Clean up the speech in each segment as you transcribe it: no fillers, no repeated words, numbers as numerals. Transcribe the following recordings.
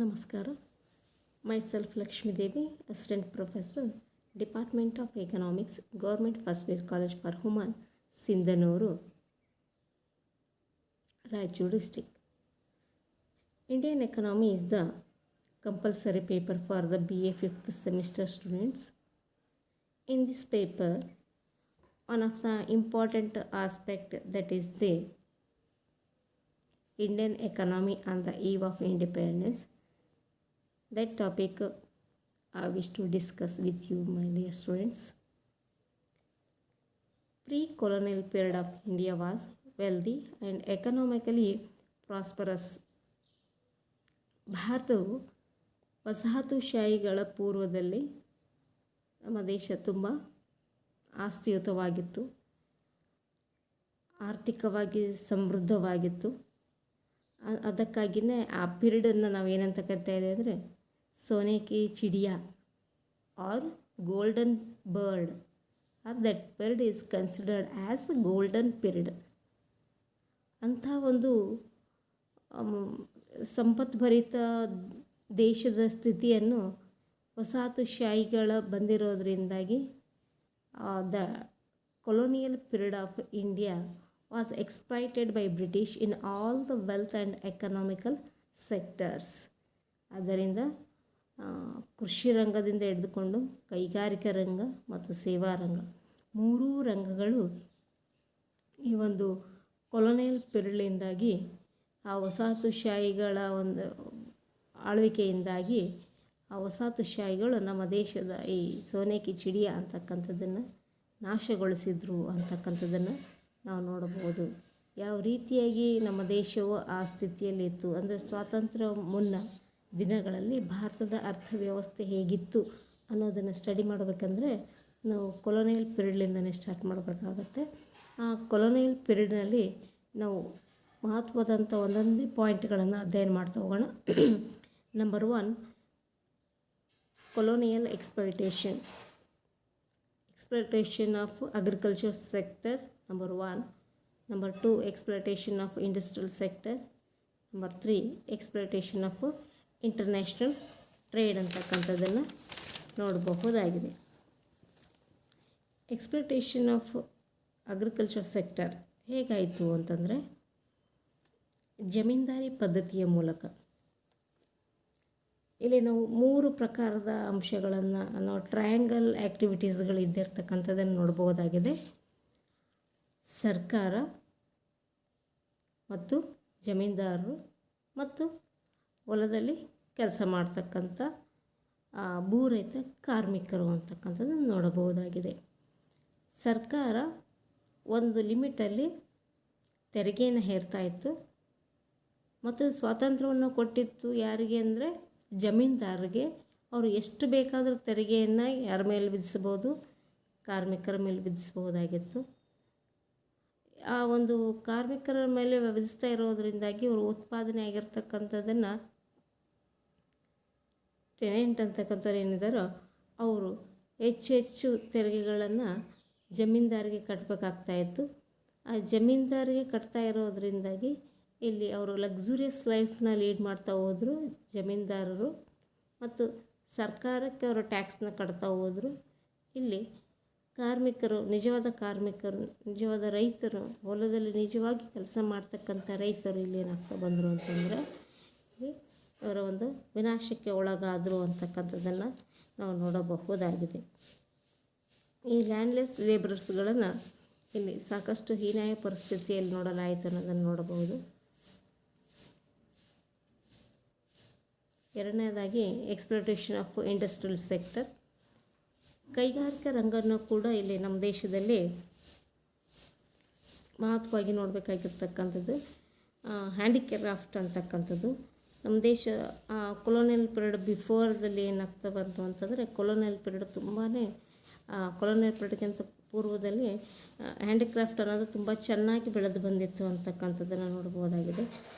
ನಮಸ್ಕಾರ. Myself Lakshmi Devi, assistant professor, department of economics, government first grade college for women, Sindhanur, Raichur district. Indian economy is the compulsory paper for the BA 5th semester students. In this paper, one of the important aspect that is the Indian economy on the eve of independence. That topic I wish to discuss with you, my dear students. Pre-colonial period of India was wealthy and economically prosperous. ಭಾರತವು ವಸಾಹತುಶಾಹಿಗಳ ಪೂರ್ವದಲ್ಲಿ ನಮ್ಮ ದೇಶ ತುಂಬ ಆಸ್ತಿಯುತವಾಗಿತ್ತು, ಆರ್ಥಿಕವಾಗಿ ಸಮೃದ್ಧವಾಗಿತ್ತು. ಅದಕ್ಕಾಗಿಯೇ ಆ ಪೀರಿಯಡನ್ನು ನಾವು ಏನಂತ ಕರಿತಾ ಇದ್ದೇವೆ ಅಂದರೆ ಸೋನೆ ಕಿ ಚಿಡಿಯಾ or golden bird, or that period is considered as golden period. ಅಂಥ ಒಂದು ಸಂಪತ್ಭರಿತ ದೇಶದ ಸ್ಥಿತಿಯನ್ನು ವಸಾಹತುಶಾಹಿಗಳ ಬಂದಿರೋದ್ರಿಂದಾಗಿ the colonial period of India was exploited by British in all the wealth and economical sectors. ಆದ್ದರಿಂದ ಕೃಷಿ ರಂಗದಿಂದ ಹಿಡಿದುಕೊಂಡು ಕೈಗಾರಿಕಾ ರಂಗ ಮತ್ತು ಸೇವಾ ರಂಗ ಮೂರೂ ರಂಗಗಳು ಈ ಒಂದು ಕೊಲೊನಿಯಲ್ ಪೀರಿಯಡ್ನಿಂದಾಗಿ ಆ ವಸಾಹತುಶಾಹಿಗಳ ಒಂದು ಆಳ್ವಿಕೆಯಿಂದಾಗಿ ಆ ವಸಾಹತುಶಾಹಿಗಳು ನಮ್ಮ ದೇಶದ ಈ ಸೋನೆ ಕಿ ಚಿಡಿಯಾ ಅಂತಕ್ಕಂಥದ್ದನ್ನು ನಾಶಗೊಳಿಸಿದರು ಅಂತಕ್ಕಂಥದ್ದನ್ನು ನಾವು ನೋಡಬಹುದು. ಯಾವ ರೀತಿಯಾಗಿ ನಮ್ಮ ದೇಶವು ಆ ಸ್ಥಿತಿಯಲ್ಲಿತ್ತು ಅಂದರೆ ಸ್ವಾತಂತ್ರ್ಯ ಮುನ್ನ ದಿನಗಳಲ್ಲಿ ಭಾರತದ ಅರ್ಥವ್ಯವಸ್ಥೆ ಹೇಗಿತ್ತು ಅನ್ನೋದನ್ನು ಸ್ಟಡಿ ಮಾಡಬೇಕಂದ್ರೆ ನಾವು ಕೊಲೊನಿಯಲ್ ಪೀರಿಯಡ್ಲಿಂದನೇ ಸ್ಟಾರ್ಟ್ ಮಾಡಬೇಕಾಗತ್ತೆ. ಆ ಕೊಲೊನಿಯಲ್ ಪೀರಿಯಡ್ನಲ್ಲಿ ನಾವು ಮಹತ್ವದಂಥ ಒಂದೊಂದೇ ಪಾಯಿಂಟ್ಗಳನ್ನು ಅಧ್ಯಯನ ಮಾಡ್ತಾ ಹೋಗೋಣ. Number 1, colonial exploitation of agriculture sector, number 1. Number 2, exploitation of industrial sector. Number 3, exploitation of international trade ಅಂತಕ್ಕಂಥದ್ದನ್ನು ನೋಡಬಹುದಾಗಿದೆ. ಎಕ್ಸ್ಪ್ಲೋಟೇಷನ್ ಆಫ್ ಅಗ್ರಿಕಲ್ಚರ್ ಸೆಕ್ಟರ್ ಹೇಗಾಯಿತು ಅಂತಂದರೆ ಜಮೀನ್ದಾರಿ ಪದ್ಧತಿಯ ಮೂಲಕ. ಇಲ್ಲಿ ನಾವು 3 ಪ್ರಕಾರದ ಅಂಶಗಳನ್ನು ನಾವು ಟ್ರಯಾಂಗಲ್ ಆ್ಯಕ್ಟಿವಿಟೀಸ್ಗಳು ಇದ್ದಿರ್ತಕ್ಕಂಥದ್ದನ್ನು ನೋಡ್ಬೋದಾಗಿದೆ. ಸರ್ಕಾರ ಮತ್ತು ಜಮೀನ್ದಾರರು ಮತ್ತು ಹೊಲದಲ್ಲಿ ಕೆಲಸ ಮಾಡ್ತಕ್ಕಂಥ ಭೂರಹಿತ ಕಾರ್ಮಿಕರು ಅಂತಕ್ಕಂಥದ್ದನ್ನು ನೋಡಬಹುದಾಗಿದೆ. ಸರ್ಕಾರ ಒಂದು ಲಿಮಿಟಲ್ಲಿ ತೆರಿಗೆಯನ್ನು ಹೇರ್ತಾ ಇತ್ತು ಮತ್ತು ಸ್ವಾತಂತ್ರ್ಯವನ್ನು ಕೊಟ್ಟಿತ್ತು ಯಾರಿಗೆ ಅಂದರೆ ಜಮೀನ್ದಾರರಿಗೆ. ಅವರು ಎಷ್ಟು ಬೇಕಾದರೂ ತೆರಿಗೆಯನ್ನು ಯಾರ ಮೇಲೆ ವಿಧಿಸ್ಬೋದು, ಕಾರ್ಮಿಕರ ಮೇಲೆ ವಿಧಿಸ್ಬೋದಾಗಿತ್ತು. ಆ ಒಂದು ಕಾರ್ಮಿಕರ ಮೇಲೆ ವಿಧಿಸ್ತಾ ಇರೋದರಿಂದಾಗಿ ಅವರು ಉತ್ಪಾದನೆ ಆಗಿರ್ತಕ್ಕಂಥದ್ದನ್ನು ಟೆನೆಂಟ್ ಅಂತಕ್ಕಂಥವ್ರು ಏನಿದ್ದಾರೋ ಅವರು ಹೆಚ್ಚು ತೆರಿಗೆಗಳನ್ನು ಜಮೀನ್ದಾರಿಗೆ ಕಟ್ಟಬೇಕಾಗ್ತಾಯಿತ್ತು. ಆ ಜಮೀನ್ದಾರಿಗೆ ಕಟ್ತಾ ಇರೋದರಿಂದಾಗಿ ಇಲ್ಲಿ ಅವರು ಲಕ್ಸುರಿಯಸ್ ಲೈಫ್ನ ಲೀಡ್ ಮಾಡ್ತಾ ಹೋದರು ಜಮೀನ್ದಾರರು, ಮತ್ತು ಸರ್ಕಾರಕ್ಕೆ ಅವರು ಟ್ಯಾಕ್ಸ್ನ ಕಟ್ತಾ ಹೋದರು. ಇಲ್ಲಿ ಕಾರ್ಮಿಕರು, ನಿಜವಾದ ರೈತರು, ಹೊಲದಲ್ಲಿ ನಿಜವಾಗಿ ಕೆಲಸ ಮಾಡ್ತಕ್ಕಂಥ ರೈತರು ಇಲ್ಲಿ ಏನಾಗ್ತಾ ಬಂದರು ಅಂತಂದರೆ ಇಲ್ಲಿ ಅವರ ಒಂದು ವಿನಾಶಕ್ಕೆ ಒಳಗಾದರು ಅಂತಕ್ಕಂಥದ್ದನ್ನು ನಾವು ನೋಡಬಹುದಾಗಿದೆ. ಈ ಲ್ಯಾಂಡ್ಲೆಸ್ ಲೇಬರರ್ಸ್ಗಳನ್ನು ಇಲ್ಲಿ ಸಾಕಷ್ಟು ಹೀನಾಯ ಪರಿಸ್ಥಿತಿಯಲ್ಲಿ ನೋಡಲಾಯಿತು ಅನ್ನೋದನ್ನು ನೋಡಬಹುದು. ಎರಡನೇದಾಗಿ ಎಕ್ಸ್ಪ್ಲೋಟೇಷನ್ ಆಫ್ ಇಂಡಸ್ಟ್ರಿಯಲ್ ಸೆಕ್ಟರ್. ಕೈಗಾರಿಕಾ ರಂಗನೂ ಕೂಡ ಇಲ್ಲಿ ನಮ್ಮ ದೇಶದಲ್ಲಿ ಮಹತ್ವವಾಗಿ ನೋಡಬೇಕಾಗಿರ್ತಕ್ಕಂಥದ್ದು ಹ್ಯಾಂಡಿಕ್ರಾಫ್ಟ್ ಅಂತಕ್ಕಂಥದ್ದು. ನಮ್ಮ ದೇಶ ಕೊಲೋನಿಯಲ್ ಪೀರಿಯಡ್ ಬಿಫೋರ್ದಲ್ಲಿ ಏನಾಗ್ತಾ ಬಂತು ಅಂತಂದರೆ ಕೊಲೋನಿಯಲ್ ಪೀರಿಯಡ್ ಕೊಲೋನಿಯಲ್ ಪೀರಿಯಡ್ಗಿಂತ ಪೂರ್ವದಲ್ಲಿ ಹ್ಯಾಂಡಿಕ್ರಾಫ್ಟ್ ಅನ್ನೋದು ತುಂಬ ಚೆನ್ನಾಗಿ ಬೆಳೆದು ಬಂದಿತ್ತು ಅಂತಕ್ಕಂಥದ್ದನ್ನು ನೋಡ್ಬೋದಾಗಿದೆ.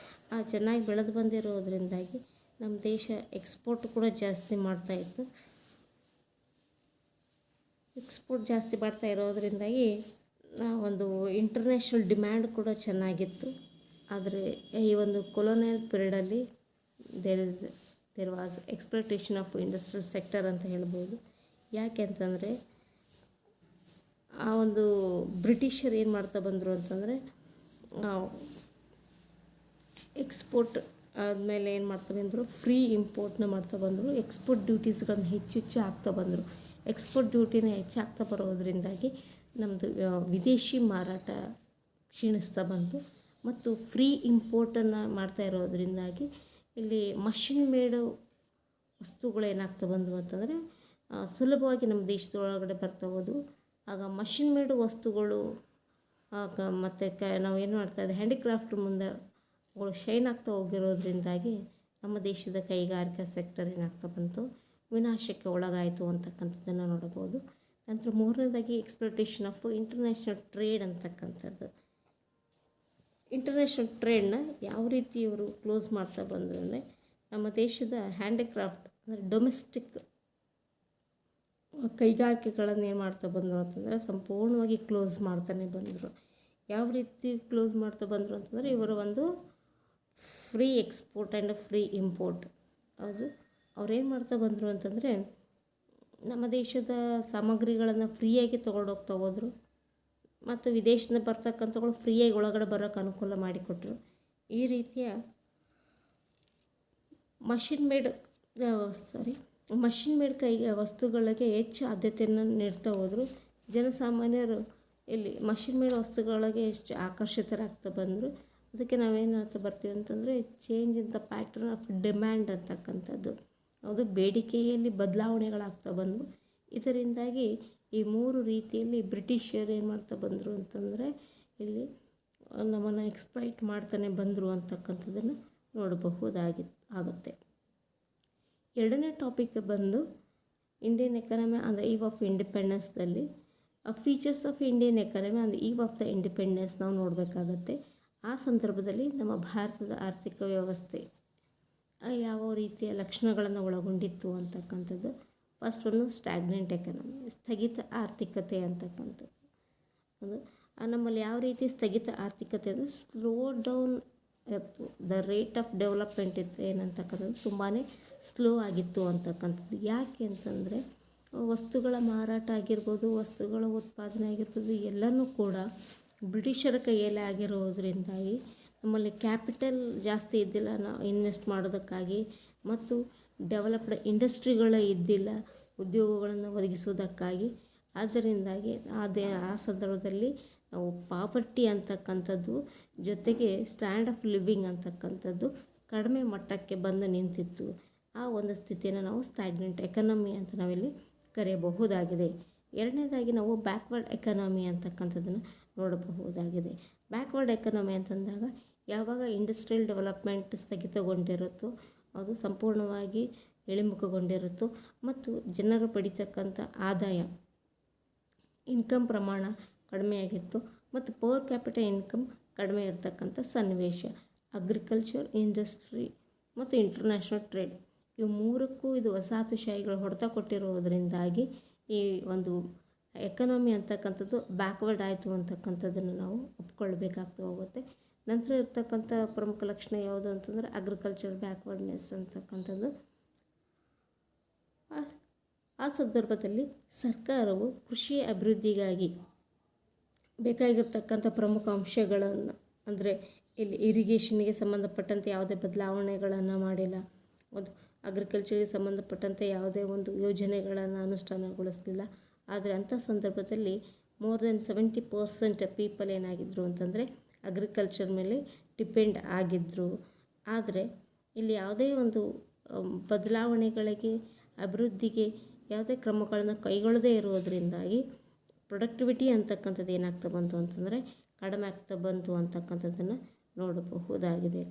ಆ ಚೆನ್ನಾಗಿ ಬೆಳೆದು ಬಂದಿರೋದ್ರಿಂದಾಗಿ ನಮ್ಮ ದೇಶ ಎಕ್ಸ್ಪೋರ್ಟ್ ಕೂಡ ಜಾಸ್ತಿ ಮಾಡ್ತಾಯಿತ್ತು. ಎಕ್ಸ್ಪೋರ್ಟ್ ಜಾಸ್ತಿ ಮಾಡ್ತಾ ಇರೋದರಿಂದಾಗಿ ಒಂದು ಇಂಟರ್ನ್ಯಾಷನಲ್ ಡಿಮ್ಯಾಂಡ್ ಕೂಡ ಚೆನ್ನಾಗಿತ್ತು. ಆದರೆ ಈ ಒಂದು ಕೊಲೋನಿಯಲ್ ಪೀರಿಯಡಲ್ಲಿ there is there was exploitation of industrial sector ಅಂತ ಹೇಳ್ಬೋದು. ಯಾಕೆ ಅಂತಂದರೆ ಆ ಒಂದು ಬ್ರಿಟಿಷರು ಏನು ಮಾಡ್ತಾ ಬಂದರು ಅಂತಂದರೆ ಎಕ್ಸ್ಪೋರ್ಟ್ ಆದಮೇಲೆ ಏನು ಮಾಡ್ತಾ ಬಂದರು, ಫ್ರೀ ಇಂಪೋರ್ಟ್ನ ಮಾಡ್ತಾ ಬಂದರು. ಎಕ್ಸ್ಪೋರ್ಟ್ ಡ್ಯೂಟೀಸ್ಗಳನ್ನು ಹೆಚ್ಚು ಹಾಕ್ತಾ ಬಂದರು. ಎಕ್ಸ್ಪೋರ್ಟ್ ಡ್ಯೂಟಿನ ಹೆಚ್ಚಾಗ್ತಾ ಬರೋದರಿಂದಾಗಿ ನಮ್ಮದು ವಿದೇಶಿ ಮಾರಾಟ ಕ್ಷೀಣಿಸ್ತಾ ಬಂತು. ಮತ್ತು ಫ್ರೀ ಇಂಪೋರ್ಟನ್ನು ಮಾಡ್ತಾ ಇರೋದರಿಂದಾಗಿ ಇಲ್ಲಿ ಮಷಿನ್ ಮೇಡು ವಸ್ತುಗಳು ಏನಾಗ್ತಾ ಬಂದವು ಅಂತಂದರೆ ಸುಲಭವಾಗಿ ನಮ್ಮ ದೇಶದೊಳಗಡೆ ಬರ್ತಾ ಹೋದವು. ಆಗ ಮಷಿನ್ ಮೇಡ್ ವಸ್ತುಗಳು ಮತ್ತು ನಾವೇನು ಮಾಡ್ತಾಯಿದ್ದೆ ಹ್ಯಾಂಡಿಕ್ರಾಫ್ಟ್ ಮುಂದೆ ಅವುಗಳು ಶೈನ್ ಆಗ್ತಾ ಹೋಗಿರೋದ್ರಿಂದಾಗಿ ನಮ್ಮ ದೇಶದ ಕೈಗಾರಿಕಾ ಸೆಕ್ಟರ್ ಏನಾಗ್ತಾ ಬಂತು, ವಿನಾಶಕ್ಕೆ ಒಳಗಾಯಿತು ಅಂತಕ್ಕಂಥದ್ದನ್ನು ನೋಡಬಹುದು. ನಂತರ ಮೂರನೇದಾಗಿ ಎಕ್ಸ್ಪ್ಲೋಟೇಷನ್ ಆಫ್ ಇಂಟರ್ನ್ಯಾಷನಲ್ ಟ್ರೇಡ್ ಅಂತಕ್ಕಂಥದ್ದು. ಇಂಟರ್ನ್ಯಾಷನಲ್ ಟ್ರೇಡ್ನ ಯಾವ ರೀತಿ ಇವರು ಕ್ಲೋಸ್ ಮಾಡ್ತಾ ಬಂದರು ಅಂದರೆ ನಮ್ಮ ದೇಶದ ಹ್ಯಾಂಡಿಕ್ರಾಫ್ಟ್ ಅಂದರೆ ಡೊಮೆಸ್ಟಿಕ್ ಕೈಗಾರಿಕೆಗಳನ್ನು ಏನು ಮಾಡ್ತಾ ಬಂದರು ಅಂತಂದರೆ ಸಂಪೂರ್ಣವಾಗಿ ಕ್ಲೋಸ್ ಮಾಡ್ತಾನೆ ಬಂದರು. ಯಾವ ರೀತಿ ಕ್ಲೋಸ್ ಮಾಡ್ತಾ ಬಂದರು ಅಂತಂದರೆ ಇವರ ಒಂದು free export and free import ಅದು ಅವ್ರೇನು ಮಾಡ್ತಾ ಬಂದರು ಅಂತಂದರೆ ನಮ್ಮ ದೇಶದ ಸಾಮಗ್ರಿಗಳನ್ನು ಫ್ರೀಯಾಗಿ ತೊಗೊಂಡೋಗ್ತಾ ಹೋದರು. ಮತ್ತು ವಿದೇಶದಿಂದ ಬರ್ತಕ್ಕಂಥಗಳು ಫ್ರೀಯಾಗಿ ಒಳಗಡೆ ಬರೋಕ್ಕೆ ಅನುಕೂಲ ಮಾಡಿಕೊಟ್ರು. ಈ ರೀತಿಯ ಮಷಿನ್ ಮೇಡ್ ವಸ್ತುಗಳಿಗೆ ಹೆಚ್ಚು ಆದ್ಯತೆಯನ್ನು ನೀಡ್ತಾ ಹೋದರು. ಜನಸಾಮಾನ್ಯರು ಇಲ್ಲಿ ಮಷಿನ್ ಮೇಡ್ ವಸ್ತುಗಳಿಗೆ ಹೆಚ್ಚು ಆಕರ್ಷಿತರಾಗ್ತಾ ಬಂದರು. ಅದಕ್ಕೆ ನಾವೇನು ಹೇಳ್ತಾ ಬರ್ತೀವಿ ಅಂತಂದರೆ change in the pattern of demand ಅಂತಕ್ಕಂಥದ್ದು. ಅದು ಬೇಡಿಕೆಯಲ್ಲಿ ಬದಲಾವಣೆಗಳಾಗ್ತಾ ಬಂದವು. ಇದರಿಂದಾಗಿ ಈ ಮೂರು ರೀತಿಯಲ್ಲಿ ಬ್ರಿಟಿಷರು ಏನು ಮಾಡ್ತಾ ಬಂದರು ಅಂತಂದರೆ ಇಲ್ಲಿ ನಮ್ಮನ್ನು ಎಕ್ಸ್ಪ್ಲಾಯ್ಟ್ ಮಾಡ್ತಾನೆ ಬಂದರು ಅಂತಕ್ಕಂಥದ್ದನ್ನು ಆಗುತ್ತೆ. ಎರಡನೇ ಟಾಪಿಕ್ ಬಂದು Indian economy on the eve of ಇಂಡಿಪೆಂಡೆನ್ಸ್ದಲ್ಲಿ features of Indian economy on the eve of the independence ನಾವು ನೋಡಬೇಕಾಗತ್ತೆ. ಆ ಸಂದರ್ಭದಲ್ಲಿ ನಮ್ಮ ಭಾರತದ ಆರ್ಥಿಕ ವ್ಯವಸ್ಥೆ ಯಾವ ರೀತಿಯ ಲಕ್ಷಣಗಳನ್ನು ಒಳಗೊಂಡಿತ್ತು ಅಂತಕ್ಕಂಥದ್ದು. ಫಸ್ಟ್ ಒಂದು ಸ್ಟ್ಯಾಗ್ನೆಂಟ್ ಎಕಾನಮಿ, ಸ್ಥಗಿತ ಆರ್ಥಿಕತೆ ಅಂತಕ್ಕಂಥದ್ದು. ಅದು ನಮ್ಮಲ್ಲಿ ಯಾವ ರೀತಿ ಸ್ಥಗಿತ ಆರ್ಥಿಕತೆ ಅಂದರೆ ಸ್ಲೋ ಡೌನ್ ಇತ್ತು. ದ ರೇಟ್ ಆಫ್ ಡೆವಲಪ್ಮೆಂಟ್ ಇತ್ತು ಏನಂತಕ್ಕಂಥದ್ದು ತುಂಬಾ ಸ್ಲೋ ಆಗಿತ್ತು ಅಂತಕ್ಕಂಥದ್ದು. ಯಾಕೆ ಅಂತಂದರೆ ವಸ್ತುಗಳ ಮಾರಾಟ ಆಗಿರ್ಬೋದು, ವಸ್ತುಗಳ ಉತ್ಪಾದನೆ ಆಗಿರ್ಬೋದು, ಎಲ್ಲನೂ ಕೂಡ ಬ್ರಿಟಿಷರ ಕೈಯಲ್ಲೇ ಆಗಿರೋದ್ರಿಂದಾಗಿ ನಮ್ಮಲ್ಲಿ ಕ್ಯಾಪಿಟಲ್ ಜಾಸ್ತಿ ಇದ್ದಿಲ್ಲ ನಾವು ಇನ್ವೆಸ್ಟ್ ಮಾಡೋದಕ್ಕಾಗಿ, ಮತ್ತು ಡೆವಲಪ್ಡ್ ಇಂಡಸ್ಟ್ರಿಗಳೇ ಇದ್ದಿಲ್ಲ ಉದ್ಯೋಗಗಳನ್ನು ಒದಗಿಸೋದಕ್ಕಾಗಿ. ಆದ್ದರಿಂದಾಗಿ ಆ ಸಂದರ್ಭದಲ್ಲಿ ನಾವು ಪಾವರ್ಟಿ ಅಂತಕ್ಕಂಥದ್ದು ಜೊತೆಗೆ ಸ್ಟ್ಯಾಂಡ್ ಆಫ್ ಲಿವಿಂಗ್ ಅಂತಕ್ಕಂಥದ್ದು ಕಡಿಮೆ ಮಟ್ಟಕ್ಕೆ ಬಂದು ನಿಂತಿತ್ತು. ಆ ಒಂದು ಸ್ಥಿತಿಯನ್ನು ನಾವು ಸ್ಟ್ಯಾಗ್ನೆಂಟ್ ಎಕಾನಮಿ ಅಂತ ನಾವಿಲ್ಲಿ ಕರೆಯಬಹುದಾಗಿದೆ. ಎರಡನೇದಾಗಿ ನಾವು ಬ್ಯಾಕ್ವರ್ಡ್ ಎಕಾನಮಿ ಅಂತಕ್ಕಂಥದ್ದನ್ನು ನೋಡಬಹುದಾಗಿದೆ. ಬ್ಯಾಕ್ವರ್ಡ್ ಎಕಾನಮಿ ಅಂತಂದಾಗ ಯಾವಾಗ ಇಂಡಸ್ಟ್ರಿಯಲ್ ಡೆವಲಪ್ಮೆಂಟ್ ಸ್ಥಗಿತಗೊಂಡಿರುತ್ತೋ, ಅದು ಸಂಪೂರ್ಣವಾಗಿ ಇಳಿಮುಖಗೊಂಡಿರುತ್ತೋ ಮತ್ತು ಜನರು ಪಡಿತಕ್ಕಂಥ ಆದಾಯ ಇನ್ಕಮ್ ಪ್ರಮಾಣ ಕಡಿಮೆಯಾಗಿತ್ತು ಮತ್ತು ಪರ್ ಕ್ಯಾಪಿಟಲ್ ಇನ್ಕಮ್ ಕಡಿಮೆ ಇರತಕ್ಕಂಥ ಸನ್ನಿವೇಶ. ಅಗ್ರಿಕಲ್ಚರ್, ಇಂಡಸ್ಟ್ರಿ ಮತ್ತು ಇಂಟರ್ನ್ಯಾಷನಲ್ ಟ್ರೇಡ್ ಇವು ಮೂರಕ್ಕೂ ಇದು ವಸಾಹತುಶಾಹಿಗಳು ಹೊಡೆತ ಕೊಟ್ಟಿರೋದರಿಂದಾಗಿ ಈ ಒಂದು ಎಕಾನಮಿ ಅಂತಕ್ಕಂಥದ್ದು ಬ್ಯಾಕ್ವರ್ಡ್ ಆಯಿತು ಅಂತಕ್ಕಂಥದ್ದನ್ನು ನಾವು ಒಪ್ಕೊಳ್ಬೇಕಾಗ್ತಾ ಹೋಗುತ್ತೆ. ನಂತರ ಇರ್ತಕ್ಕಂಥ ಪ್ರಮುಖ ಲಕ್ಷಣ ಯಾವುದು ಅಂತಂದರೆ ಅಗ್ರಿಕಲ್ಚರ್ ಬ್ಯಾಕ್ವರ್ಡ್ನೆಸ್ ಅಂತಕ್ಕಂಥದ್ದು. ಆ ಸಂದರ್ಭದಲ್ಲಿ ಸರ್ಕಾರವು ಕೃಷಿ ಅಭಿವೃದ್ಧಿಗಾಗಿ ಬೇಕಾಗಿರ್ತಕ್ಕಂಥ ಪ್ರಮುಖ ಅಂಶಗಳನ್ನು ಅಂದರೆ ಇಲ್ಲಿ ಇರಿಗೇಷನ್ಗೆ ಸಂಬಂಧಪಟ್ಟಂತೆ ಯಾವುದೇ ಬದಲಾವಣೆಗಳನ್ನು ಮಾಡಿಲ್ಲ. ಒಂದು ಅಗ್ರಿಕಲ್ಚರ್ಗೆ ಸಂಬಂಧಪಟ್ಟಂತೆ ಯಾವುದೇ ಒಂದು ಯೋಜನೆಗಳನ್ನು ಅನುಷ್ಠಾನಗೊಳಿಸಲಿಲ್ಲ. ಆದರೆ ಅಂಥ ಸಂದರ್ಭದಲ್ಲಿ ಮೋರ್ ದೆನ್ 70% ಪೀಪಲ್ ಏನಾಗಿದ್ದರು ಅಂತಂದರೆ ಅಗ್ರಿಕಲ್ಚರ್ ಮೇಲೆ ಡಿಪೆಂಡ್ ಆಗಿದ್ದರು. ಆದರೆ ಇಲ್ಲಿ ಯಾವುದೇ ಒಂದು ಬದಲಾವಣೆಗಳಿಗೆ, ಅಭಿವೃದ್ಧಿಗೆ ಯಾವುದೇ ಕ್ರಮಗಳನ್ನು ಕೈಗೊಳ್ಳದೇ ಇರೋದರಿಂದಾಗಿ ಪ್ರೊಡಕ್ಟಿವಿಟಿ ಅಂತಕ್ಕಂಥದ್ದು ಏನಾಗ್ತಾ ಬಂತು ಅಂತಂದರೆ ಕಡಿಮೆ ಆಗ್ತಾ ಬಂತು ಅಂತಕ್ಕಂಥದ್ದನ್ನು ನೋಡಬಹುದಾಗಿದೆ.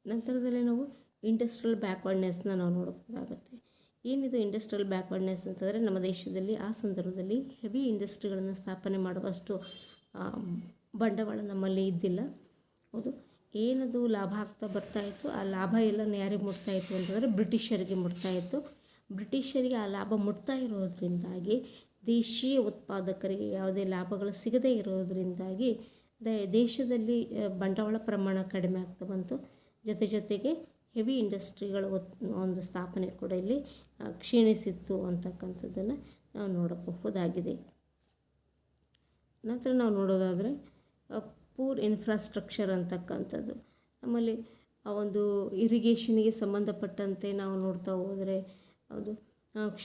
ನಂತರದಲ್ಲಿ ನಾವು ಇಂಡಸ್ಟ್ರಿಯಲ್ ಬ್ಯಾಕ್ವರ್ಡ್ನೆಸ್ನ ನಾವು ನೋಡಬಹುದಾಗುತ್ತೆ. ಏನಿದು ಇಂಡಸ್ಟ್ರಿಯಲ್ ಬ್ಯಾಕ್ವರ್ಡ್ನೆಸ್ ಅಂತಂದರೆ ನಮ್ಮ ದೇಶದಲ್ಲಿ ಆ ಸಂದರ್ಭದಲ್ಲಿ ಹೆವಿ ಇಂಡಸ್ಟ್ರಿಗಳನ್ನು ಸ್ಥಾಪನೆ ಮಾಡುವಷ್ಟು ಬಂಡವಾಳ ನಮ್ಮಲ್ಲಿ ಇದ್ದಿಲ್ಲ. ಹೌದು, ಏನದು ಲಾಭ ಆಗ್ತಾ ಬರ್ತಾಯಿತ್ತು, ಆ ಲಾಭ ಎಲ್ಲ ಯಾರಿಗೆ ಮುಟ್ತಾಯಿತ್ತು ಅಂತಂದರೆ ಬ್ರಿಟಿಷರಿಗೆ ಮುಟ್ತಾಯಿತ್ತು. ಬ್ರಿಟಿಷರಿಗೆ ಆ ಲಾಭ ಮುಟ್ತಾ ಇರೋದರಿಂದಾಗಿ ದೇಶೀಯ ಉತ್ಪಾದಕರಿಗೆ ಯಾವುದೇ ಲಾಭಗಳು ಸಿಗದೇ ಇರೋದರಿಂದಾಗಿ ದೇಶದಲ್ಲಿ ಬಂಡವಾಳ ಪ್ರಮಾಣ ಕಡಿಮೆ ಆಗ್ತಾ ಬಂತು. ಜೊತೆಗೆ ಹೆವಿ ಇಂಡಸ್ಟ್ರಿಗಳ ಒಂದು ಸ್ಥಾಪನೆ ಕೂಡ ಇಲ್ಲಿ ಕ್ಷೀಣಿಸಿತ್ತು ಅಂತಕ್ಕಂಥದ್ದನ್ನು ನಾವು ನೋಡಬಹುದಾಗಿದೆ. ನಂತರ ನಾವು ನೋಡೋದಾದರೆ ಪೂರ್ ಇನ್ಫ್ರಾಸ್ಟ್ರಕ್ಚರ್ ಅಂತಕ್ಕಂಥದ್ದು. ನಮ್ಮಲ್ಲಿ ಆ ಒಂದು ಇರಿಗೇಷನ್ಗೆ ಸಂಬಂಧಪಟ್ಟಂತೆ ನಾವು ನೋಡ್ತಾ ಹೋದರೆ, ಅದು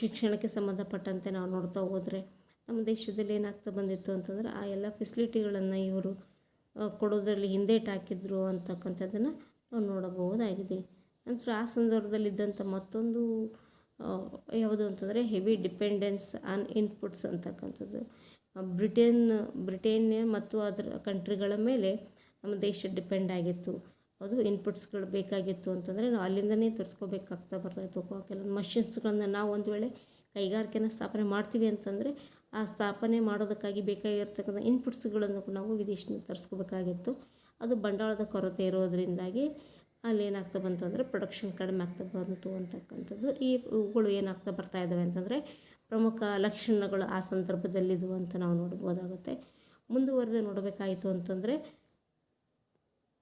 ಶಿಕ್ಷಣಕ್ಕೆ ಸಂಬಂಧಪಟ್ಟಂತೆ ನಾವು ನೋಡ್ತಾ ಹೋದರೆ ನಮ್ಮ ದೇಶದಲ್ಲಿ ಏನಾಗ್ತಾ ಬಂದಿತ್ತು ಅಂತಂದರೆ ಆ ಎಲ್ಲ ಫೆಸಿಲಿಟಿಗಳನ್ನು ಇವರು ಕೊಡೋದರಲ್ಲಿ ಹಿಂದೇಟಾಕಿದ್ರು ಅಂತಕ್ಕಂಥದ್ದನ್ನು ನಾವು ನೋಡಬಹುದಾಗಿದೆ. ನಂತರ ಆ ಸಂದರ್ಭದಲ್ಲಿದ್ದಂಥ ಮತ್ತೊಂದು ಯಾವುದು ಅಂತಂದರೆ ಹೆವಿ ಡಿಪೆಂಡೆನ್ಸ್ ಆನ್ ಇನ್ಪುಟ್ಸ್ ಅಂತಕ್ಕಂಥದ್ದು. ಬ್ರಿಟೇನ್ ಮತ್ತು ಅದರ ಕಂಟ್ರಿಗಳ ಮೇಲೆ ನಮ್ಮ ದೇಶ ಡಿಪೆಂಡ್ ಆಗಿತ್ತು. ಅದು ಇನ್ಪುಟ್ಸ್ಗಳು ಬೇಕಾಗಿತ್ತು ಅಂತಂದರೆ ನಾವು ಅಲ್ಲಿಂದನೇ ತರಿಸ್ಕೋಬೇಕಾಗ್ತಾ ಬರ್ತಾಯಿತ್ತು. ಕೆಲವೊಂದು ಮಷಿನ್ಸ್ಗಳನ್ನು ನಾವು ಒಂದು ವೇಳೆ ಕೈಗಾರಿಕೆನ ಸ್ಥಾಪನೆ ಮಾಡ್ತೀವಿ ಅಂತಂದರೆ ಆ ಸ್ಥಾಪನೆ ಮಾಡೋದಕ್ಕಾಗಿ ಬೇಕಾಗಿರ್ತಕ್ಕಂಥ ಇನ್ಪುಟ್ಸ್ಗಳನ್ನು ನಾವು ವಿದೇಶದಿಂದ ತರಿಸ್ಕೋಬೇಕಾಗಿತ್ತು. ಅದು ಬಂಡವಾಳದ ಕೊರತೆ ಇರೋದರಿಂದಾಗಿ ಅಲ್ಲಿ ಏನಾಗ್ತಾ ಬಂತು ಅಂದರೆ ಪ್ರೊಡಕ್ಷನ್ ಕಡಿಮೆ ಆಗ್ತಾ ಬಂತು ಅಂತಕ್ಕಂಥದ್ದು. ಇವುಗಳು ಏನಾಗ್ತಾ ಬರ್ತಾ ಇದ್ದಾವೆ ಅಂತಂದರೆ ಪ್ರಮುಖ ಲಕ್ಷಣಗಳು ಆ ಸಂದರ್ಭದಲ್ಲಿದ್ವು ಅಂತ ನಾವು ನೋಡ್ಬೋದಾಗುತ್ತೆ. ಮುಂದುವರೆದು ನೋಡಬೇಕಾಯಿತು ಅಂತಂದರೆ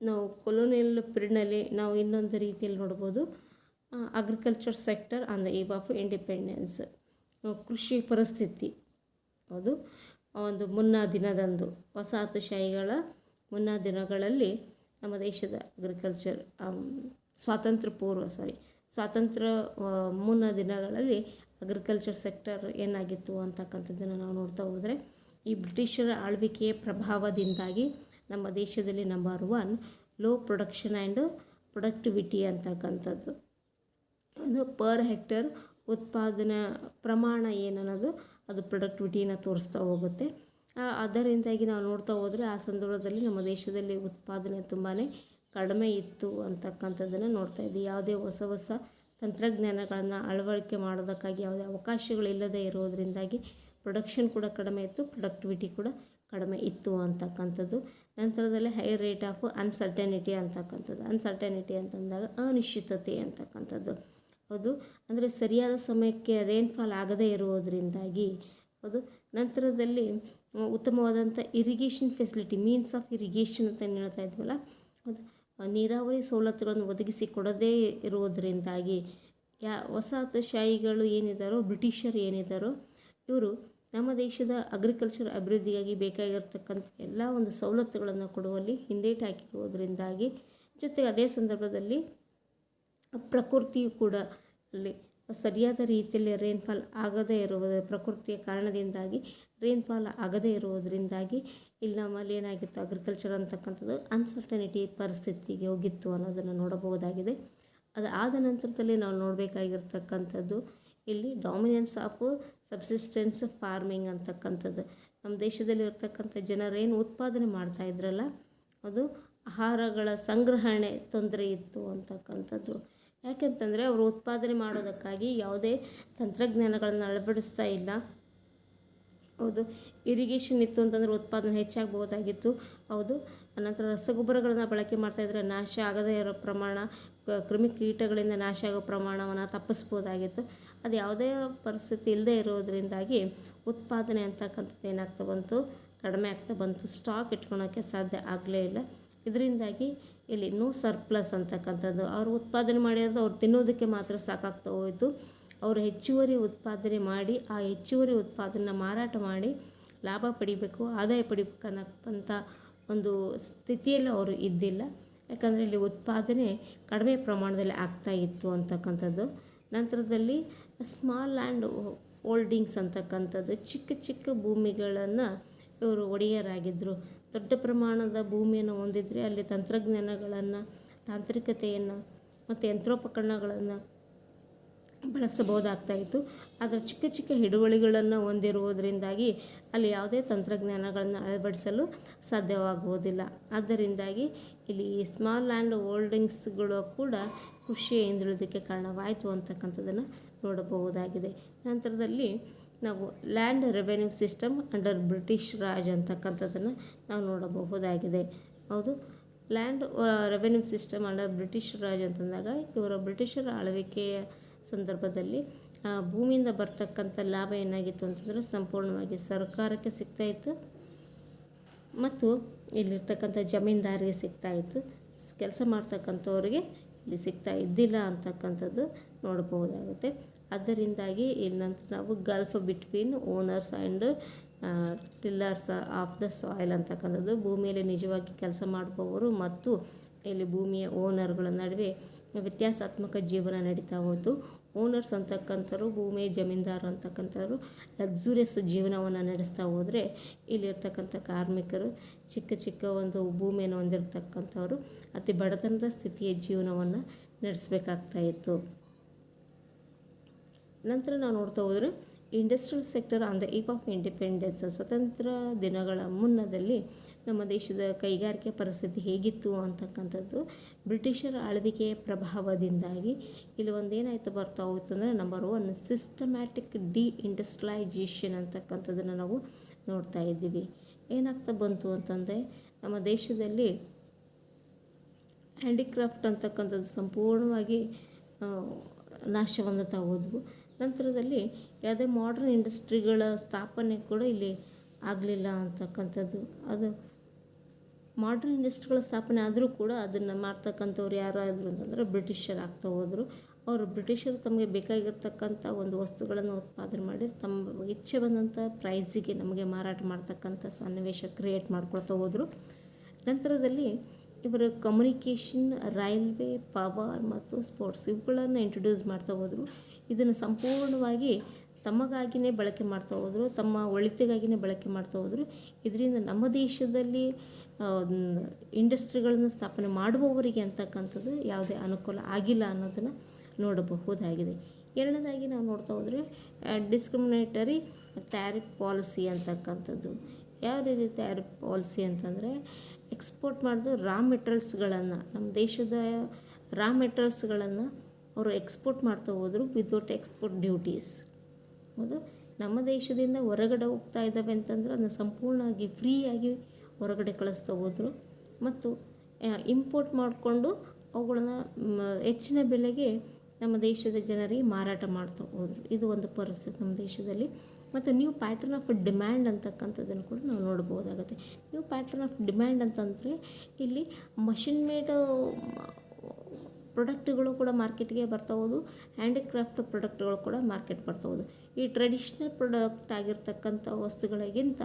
ನಾವು ಕೊಲೋನಿಯಲ್ ಪೀರಿಯಡ್ನಲ್ಲಿ ನಾವು ಇನ್ನೊಂದು ರೀತಿಯಲ್ಲಿ ನೋಡ್ಬೋದು. Agriculture sector on the eve of independence, ಕೃಷಿ ಪರಿಸ್ಥಿತಿ. ಅದು ಒಂದು ಮುನ್ನಾ ದಿನದಂದು ವಸಾಹತುಶಾಹಿಗಳ ಮುನ್ನಾ ದಿನಗಳಲ್ಲಿ ನಮ್ಮ ದೇಶದ ಅಗ್ರಿಕಲ್ಚರ್ ಸ್ವಾತಂತ್ರ್ಯ ಮುನ್ನಾ ದಿನಗಳಲ್ಲಿ ಅಗ್ರಿಕಲ್ಚರ್ ಸೆಕ್ಟರ್ ಏನಾಗಿತ್ತು ಅಂತಕ್ಕಂಥದ್ದನ್ನು ನಾವು ನೋಡ್ತಾ ಹೋದರೆ, ಈ ಬ್ರಿಟಿಷರ ಆಳ್ವಿಕೆಯ ಪ್ರಭಾವದಿಂದಾಗಿ ನಮ್ಮ ದೇಶದಲ್ಲಿ number 1 low production and productivity ಅಂತಕ್ಕಂಥದ್ದು. ಅದು ಪರ್ ಹೆಕ್ಟರ್ ಉತ್ಪಾದನಾ ಪ್ರಮಾಣ ಏನನ್ನೋದು ಅದು ಪ್ರೊಡಕ್ಟಿವಿಟಿನ ತೋರಿಸ್ತಾ ಹೋಗುತ್ತೆ. ಅದರಿಂದಾಗಿ ನಾವು ನೋಡ್ತಾ ಹೋದರೆ ಆ ಸಂದರ್ಭದಲ್ಲಿ ನಮ್ಮ ದೇಶದಲ್ಲಿ ಉತ್ಪಾದನೆ ತುಂಬಾ ಕಡಿಮೆ ಇತ್ತು ಅಂತಕ್ಕಂಥದ್ದನ್ನು ನೋಡ್ತಾ ಇದ್ದೀವಿ. ಯಾವುದೇ ಹೊಸ ತಂತ್ರಜ್ಞಾನಗಳನ್ನು ಅಳವಡಿಕೆ ಮಾಡೋದಕ್ಕಾಗಿ ಯಾವುದೇ ಅವಕಾಶಗಳಿಲ್ಲದೆ ಇರೋದರಿಂದಾಗಿ ಪ್ರೊಡಕ್ಷನ್ ಕೂಡ ಕಡಿಮೆ ಇತ್ತು, ಪ್ರೊಡಕ್ಟಿವಿಟಿ ಕೂಡ ಕಡಿಮೆ ಇತ್ತು ಅಂತಕ್ಕಂಥದ್ದು. ನಂತರದಲ್ಲಿ ಹೈ ರೇಟ್ ಆಫ್ ಅನ್ಸರ್ಟನಿಟಿ ಅಂತಕ್ಕಂಥದ್ದು. ಅನ್ಸರ್ಟನಿಟಿ ಅಂತಂದಾಗ ಅನಿಶ್ಚಿತತೆ ಅಂತಕ್ಕಂಥದ್ದು. ಅದು ಅಂದರೆ ಸರಿಯಾದ ಸಮಯಕ್ಕೆ ರೈನ್ಫಾಲ್ ಆಗದೇ ಇರುವುದರಿಂದಾಗಿ ಅದು ನಂತರದಲ್ಲಿ ಉತ್ತಮವಾದಂಥ irrigation facility, means of irrigation ಅಂತ ಏನು ಹೇಳ್ತಾ ಇದ್ವಲ್ಲ, ಅದು ನೀರಾವರಿ ಸವಲತ್ತುಗಳನ್ನು ಒದಗಿಸಿ ಕೊಡದೇ ಇರುವುದರಿಂದಾಗಿ ವಸಾಹತುಶಾಹಿಗಳು ಏನಿದ್ದಾರೋ, ಬ್ರಿಟಿಷರು ಏನಿದ್ದಾರೋ, ಇವರು ನಮ್ಮ ದೇಶದ ಅಗ್ರಿಕಲ್ಚರ್ ಅಭಿವೃದ್ಧಿಗಾಗಿ ಬೇಕಾಗಿರ್ತಕ್ಕಂಥ ಎಲ್ಲ ಒಂದು ಸವಲತ್ತುಗಳನ್ನು ಕೊಡುವಲ್ಲಿ ಹಿಂದೇಟು ಹಾಕಿರುವುದರಿಂದಾಗಿ, ಜೊತೆಗೆ ಅದೇ ಸಂದರ್ಭದಲ್ಲಿ ಪ್ರಕೃತಿಯು ಕೂಡ ಅಲ್ಲಿ ಸರಿಯಾದ ರೀತಿಯಲ್ಲಿ ರೈನ್ಫಾಲ್ ಆಗದೇ ಇರುವುದು, ಪ್ರಕೃತಿಯ ಕಾರಣದಿಂದಾಗಿ ರೈನ್ಫಾಲ್ ಆಗದೇ ಇರುವುದರಿಂದಾಗಿ ಇಲ್ಲಿ ನಮ್ಮಲ್ಲಿ ಏನಾಗಿತ್ತು, ಅಗ್ರಿಕಲ್ಚರ್ ಅಂತಕ್ಕಂಥದ್ದು ಅನ್ಸರ್ಟನಿಟಿ ಪರಿಸ್ಥಿತಿಗೆ ಹೋಗಿತ್ತು ಅನ್ನೋದನ್ನು ನೋಡಬಹುದಾಗಿದೆ. ಅದು ಆದ ನಂತರದಲ್ಲಿ ನಾವು ನೋಡಬೇಕಾಗಿರ್ತಕ್ಕಂಥದ್ದು ಇಲ್ಲಿ ಡಾಮಿನೆನ್ಸ್ ಆಫ್ ಸಬ್ಸಿಸ್ಟೆನ್ಸ್ ಫಾರ್ಮಿಂಗ್ ಅಂತಕ್ಕಂಥದ್ದು. ನಮ್ಮ ದೇಶದಲ್ಲಿ ಇರ್ತಕ್ಕಂಥ ಜನರೇನು ಉತ್ಪಾದನೆ ಮಾಡ್ತಾ ಇದ್ರಲ್ಲ, ಅದು ಆಹಾರಗಳ ಸಂಗ್ರಹಣೆ ತೊಂದರೆ ಇತ್ತು ಅಂತಕ್ಕಂಥದ್ದು. ಯಾಕೆಂತಂದರೆ ಅವರು ಉತ್ಪಾದನೆ ಮಾಡೋದಕ್ಕಾಗಿ ಯಾವುದೇ ತಂತ್ರಜ್ಞಾನಗಳನ್ನು ಅಳವಡಿಸ್ತಾ ಇಲ್ಲ. ಹೌದು, ಇರಿಗೇಷನ್ ಇತ್ತು ಅಂತಂದರೆ ಉತ್ಪಾದನೆ ಹೆಚ್ಚಾಗಬಹುದಾಗಿತ್ತು. ಹೌದು, ನಂತರ ರಸಗೊಬ್ಬರಗಳನ್ನು ಬಳಕೆ ಮಾಡ್ತಾಯಿದ್ರೆ ನಾಶ ಆಗದೇ ಇರೋ ಪ್ರಮಾಣ, ಕ್ರಿಮಿಕೀಟಗಳಿಂದ ನಾಶ ಆಗೋ ಪ್ರಮಾಣವನ್ನು ತಪ್ಪಿಸ್ಬೋದಾಗಿತ್ತು. ಅದು ಯಾವುದೇ ಪರಿಸ್ಥಿತಿ ಇಲ್ಲದೆ ಇರೋದರಿಂದಾಗಿ ಉತ್ಪಾದನೆ ಅಂತಕ್ಕಂಥದ್ದು ಏನಾಗ್ತಾ ಬಂತು, ಕಡಿಮೆ ಆಗ್ತಾ ಬಂತು. ಸ್ಟಾಕ್ ಇಟ್ಕೊಳೋಕ್ಕೆ ಸಾಧ್ಯ ಆಗಲೇ ಇಲ್ಲ. ಇದರಿಂದಾಗಿ ಇಲ್ಲಿ ನೋ ಸರ್ಪ್ಲಸ್ ಅಂತಕ್ಕಂಥದ್ದು, ಅವರು ಉತ್ಪಾದನೆ ಮಾಡಿರೋದು ಅವ್ರು ತಿನ್ನೋದಕ್ಕೆ ಮಾತ್ರ ಸಾಕಾಗ್ತಾ ಹೋಯಿತು. ಅವರು ಹೆಚ್ಚುವರಿ ಉತ್ಪಾದನೆ ಮಾಡಿ ಆ ಹೆಚ್ಚುವರಿ ಉತ್ಪಾದನೆ ಮಾರಾಟ ಮಾಡಿ ಲಾಭ ಪಡಿಬೇಕು, ಆದಾಯ ಪಡಿಬೇಕನ್ನೋಂಥ ಒಂದು ಸ್ಥಿತಿಯಲ್ಲಿ ಅವರು ಇದ್ದಿಲ್ಲ. ಯಾಕಂದರೆ ಇಲ್ಲಿ ಉತ್ಪಾದನೆ ಕಡಿಮೆ ಪ್ರಮಾಣದಲ್ಲಿ ಆಗ್ತಾ ಇತ್ತು ಅಂತಕ್ಕಂಥದ್ದು. ನಂತರದಲ್ಲಿ ಸ್ಮಾಲ್ ಲ್ಯಾಂಡ್ ಹೋಲ್ಡಿಂಗ್ಸ್ ಅಂತಕ್ಕಂಥದ್ದು, ಚಿಕ್ಕ ಚಿಕ್ಕ ಭೂಮಿಗಳನ್ನು ಇವರು ಒಡೆಯರಾಗಿದ್ದರು. ದೊಡ್ಡ ಪ್ರಮಾಣದ ಭೂಮಿಯನ್ನು ಹೊಂದಿದರೆ ಅಲ್ಲಿ ತಂತ್ರಜ್ಞಾನಗಳನ್ನು, ತಾಂತ್ರಿಕತೆಯನ್ನು ಮತ್ತು ಯಂತ್ರೋಪಕರಣಗಳನ್ನು ಬಳಸಬಹುದಾಗ್ತಾಯಿತ್ತು. ಆದರೆ ಚಿಕ್ಕ ಚಿಕ್ಕ ಹಿಡುವಳಿಗಳನ್ನು ಹೊಂದಿರುವುದರಿಂದಾಗಿ ಅಲ್ಲಿ ಯಾವುದೇ ತಂತ್ರಜ್ಞಾನಗಳನ್ನು ಅಳವಡಿಸಲು ಸಾಧ್ಯವಾಗುವುದಿಲ್ಲ. ಆದ್ದರಿಂದಾಗಿ ಇಲ್ಲಿ ಸ್ಮಾಲ್ ಲ್ಯಾಂಡ್ ಹೋಲ್ಡಿಂಗ್ಸ್ಗಳು ಕೂಡ ಕೃಷಿಯ ಹಿಂದುಳಿದಕ್ಕೆ ಕಾರಣವಾಯಿತು ಅಂತಕ್ಕಂಥದ್ದನ್ನು ನೋಡಬಹುದಾಗಿದೆ. ನಂತರದಲ್ಲಿ ನಾವು land revenue system under British Raj ಅಂತಕ್ಕಂಥದ್ದನ್ನು ನಾವು ನೋಡಬಹುದಾಗಿದೆ. ಹೌದು, land revenue system under British Raj ಅಂತಂದಾಗ ಇವರ ಬ್ರಿಟಿಷರ ಆಳ್ವಿಕೆಯ ಸಂದರ್ಭದಲ್ಲಿ ಭೂಮಿಯಿಂದ ಬರ್ತಕ್ಕಂಥ ಲಾಭ ಏನಾಗಿತ್ತು ಅಂತಂದರೆ ಸಂಪೂರ್ಣವಾಗಿ ಸರ್ಕಾರಕ್ಕೆ ಸಿಗ್ತಾಯಿತ್ತು ಮತ್ತು ಇಲ್ಲಿರ್ತಕ್ಕಂಥ ಜಮೀನ್ದಾರಿಗೆ ಸಿಗ್ತಾಯಿತ್ತು. ಕೆಲಸ ಮಾಡ್ತಕ್ಕಂಥವ್ರಿಗೆ ಇಲ್ಲಿ ಸಿಗ್ತಾ ಇದ್ದಿಲ್ಲ ಅಂತಕ್ಕಂಥದ್ದು ನೋಡಬಹುದಾಗುತ್ತೆ. ಅದರಿಂದಾಗಿ ಇಲ್ಲಿ ನಂತರ ನಾವು Gulf between owners and tillers of the soil ಅಂತಕ್ಕಂಥದ್ದು, ಭೂಮಿಯಲ್ಲಿ ನಿಜವಾಗಿ ಕೆಲಸ ಮಾಡುವವರು ಮತ್ತು ಇಲ್ಲಿ ಭೂಮಿಯ ಓನರ್ಗಳ ನಡುವೆ ವ್ಯತ್ಯಾಸಾತ್ಮಕ ಜೀವನ ನಡೀತಾ ಹೋಯಿತು. ಓನರ್ಸ್ ಅಂತಕ್ಕಂಥವ್ರು, ಭೂಮಿಯ ಜಮೀನ್ದಾರು ಅಂತಕ್ಕಂಥವ್ರು ಲಕ್ಸುರಿಯಸ್ ಜೀವನವನ್ನು ನಡೆಸ್ತಾ ಹೋದರೆ, ಇಲ್ಲಿರ್ತಕ್ಕಂಥ ಕಾರ್ಮಿಕರು ಚಿಕ್ಕ ಚಿಕ್ಕ ಒಂದು ಭೂಮಿಯನ್ನು ಹೊಂದಿರತಕ್ಕಂಥವ್ರು ಅತಿ ಬಡತನದ ಸ್ಥಿತಿಯ ಜೀವನವನ್ನು ನಡೆಸಬೇಕಾಗ್ತಾಯಿತ್ತು. ನಂತರ ನಾವು ನೋಡ್ತಾ ಹೋದರೆ industrial sector on the eve of independence, ಸ್ವತಂತ್ರ ದಿನಗಳ ಮುನ್ನದಲ್ಲಿ ನಮ್ಮ ದೇಶದ ಕೈಗಾರಿಕೆ ಪರಿಸ್ಥಿತಿ ಹೇಗಿತ್ತು ಅಂತಕ್ಕಂಥದ್ದು ಬ್ರಿಟಿಷರ ಆಳ್ವಿಕೆಯ ಪ್ರಭಾವದಿಂದಾಗಿ ಇಲ್ಲಿ ಒಂದೇನಾಯಿತು ಬರ್ತಾ ಹೋಗುತ್ತೆ ಅಂದರೆ, ನಂಬರ್ 1 ಸಿಸ್ಟಮ್ಯಾಟಿಕ್ ಡಿ-ಇಂಡಸ್ಟ್ರಿಯಲೈಜೇಷನ್ ಅಂತಕ್ಕಂಥದ್ದನ್ನು ನಾವು ನೋಡ್ತಾ ಇದ್ದೀವಿ. ಏನಾಗ್ತಾ ಬಂತು ಅಂತಂದರೆ, ನಮ್ಮ ದೇಶದಲ್ಲಿ ಹ್ಯಾಂಡಿಕ್ರಾಫ್ಟ್ ಅಂತಕ್ಕಂಥದ್ದು ಸಂಪೂರ್ಣವಾಗಿ ನಾಶವೊಂದುತ್ತಾ ಹೋದವು. ನಂತರದಲ್ಲಿ ಯಾವುದೇ ಮಾಡರ್ನ್ ಇಂಡಸ್ಟ್ರಿಗಳ ಸ್ಥಾಪನೆ ಕೂಡ ಇಲ್ಲಿ ಆಗಲಿಲ್ಲ ಅಂತಕ್ಕಂಥದ್ದು. ಅದು ಮಾಡರ್ನ್ ಇಂಡಸ್ಟ್ರಿಗಳ ಸ್ಥಾಪನೆ ಆದರೂ ಕೂಡ ಅದನ್ನು ಮಾಡ್ತಕ್ಕಂಥವ್ರು ಯಾರಾದರು ಅಂತಂದರೆ ಬ್ರಿಟಿಷರು ಆಗ್ತಾ ಹೋದರು. ಅವರು ಬ್ರಿಟಿಷರು ತಮಗೆ ಬೇಕಾಗಿರ್ತಕ್ಕಂಥ ಒಂದು ವಸ್ತುಗಳನ್ನು ಉತ್ಪಾದನೆ ಮಾಡಿ ತಮ್ಮ ಇಚ್ಛೆ ಬಂದಂಥ ಪ್ರೈಸಿಗೆ ನಮಗೆ ಮಾರಾಟ ಮಾಡ್ತಕ್ಕಂಥ ಸನ್ನಿವೇಶ ಕ್ರಿಯೇಟ್ ಮಾಡ್ಕೊಳ್ತಾ ಹೋದರು. ನಂತರದಲ್ಲಿ ಇವರು ಕಮ್ಯುನಿಕೇಷನ್, ರೈಲ್ವೆ, ಪವರ್ ಮತ್ತು ಸ್ಪೋರ್ಟ್ಸ್ ಇವುಗಳನ್ನು ಇಂಟ್ರೊಡ್ಯೂಸ್ ಮಾಡ್ತಾ ಹೋದರು. ಇದನ್ನು ಸಂಪೂರ್ಣವಾಗಿ ತಮಗಾಗಿಯೇ ಬಳಕೆ ಮಾಡ್ತಾ ಹೋದರು, ತಮ್ಮ ಒಳಿತಿಗಾಗಿಯೇ ಬಳಕೆ ಮಾಡ್ತಾ ಹೋದರು. ಇದರಿಂದ ನಮ್ಮ ದೇಶದಲ್ಲಿ ಇಂಡಸ್ಟ್ರಿಗಳನ್ನು ಸ್ಥಾಪನೆ ಮಾಡುವವರಿಗೆ ಅಂತಕ್ಕಂಥದ್ದು ಯಾವುದೇ ಅನುಕೂಲ ಆಗಿಲ್ಲ ಅನ್ನೋದನ್ನು ನೋಡಬಹುದಾಗಿದೆ. ಎರಡನೇದಾಗಿ ನಾವು ನೋಡ್ತಾ ಹೋದರೆ ಡಿಸ್ಕ್ರಿಮಿನೇಟರಿ ಟ್ಯಾರಿಫ್ ಪಾಲಿಸಿ ಅಂತಕ್ಕಂಥದ್ದು. ಯಾವ ರೀತಿ ಟ್ಯಾರಿಫ್ ಪಾಲಿಸಿ ಅಂತಂದರೆ, ಎಕ್ಸ್ಪೋರ್ಟ್ ಮಾಡಿದ ರಾ ಮೆಟೀರಿಯಲ್ಸ್ಗಳನ್ನು, ನಮ್ಮ ದೇಶದ ರಾ ಮೆಟೀರಿಯಲ್ಸ್ಗಳನ್ನು ಅವರು ಎಕ್ಸ್ಪೋರ್ಟ್ ಮಾಡ್ತಾ ಹೋದರು ವಿತೌಟ್ ಎಕ್ಸ್ಪೋರ್ಟ್ ಡ್ಯೂಟೀಸ್. ಹೌದು, ನಮ್ಮ ದೇಶದಿಂದ ಹೊರಗಡೆ ಹೋಗ್ತಾ ಇದ್ದಾವೆ ಅಂತಂದರೆ ಅದನ್ನು ಸಂಪೂರ್ಣವಾಗಿ ಫ್ರೀಯಾಗಿ ಹೊರಗಡೆ ಕಳಿಸ್ತಾ ಹೋದರು ಮತ್ತು ಇಂಪೋರ್ಟ್ ಮಾಡಿಕೊಂಡು ಅವುಗಳನ್ನು ಹೆಚ್ಚಿನ ಬೆಲೆಗೆ ನಮ್ಮ ದೇಶದ ಜನರಿಗೆ ಮಾರಾಟ ಮಾಡ್ತಾ ಹೋದರು. ಇದು ಒಂದು ಪರಿಸ್ಥಿತಿ ನಮ್ಮ ದೇಶದಲ್ಲಿ. ಮತ್ತು ನ್ಯೂ ಪ್ಯಾಟ್ರನ್ ಆಫ್ ಡಿಮ್ಯಾಂಡ್ ಅಂತಕ್ಕಂಥದ್ದನ್ನು ಕೂಡ ನಾವು ನೋಡ್ಬೋದಾಗುತ್ತೆ. ನ್ಯೂ ಪ್ಯಾಟ್ರನ್ ಆಫ್ ಡಿಮ್ಯಾಂಡ್ ಅಂತಂದರೆ ಇಲ್ಲಿ ಮಷಿನ್ ಮೇಡ್ ಪ್ರಾಡಕ್ಟ್ಗಳು ಕೂಡ ಮಾರ್ಕೆಟ್ಗೆ ಬರ್ತಾ ಹೋದು, ಹ್ಯಾಂಡಿಕ್ರಾಫ್ಟ್ ಪ್ರಾಡಕ್ಟ್ಗಳು ಕೂಡ ಮಾರ್ಕೆಟ್ ಬರ್ತಾ ಹೋದು. ಈ ಟ್ರೆಡಿಷ್ನಲ್ ಪ್ರಾಡಕ್ಟ್ ಆಗಿರ್ತಕ್ಕಂಥ ವಸ್ತುಗಳಿಗಿಂತ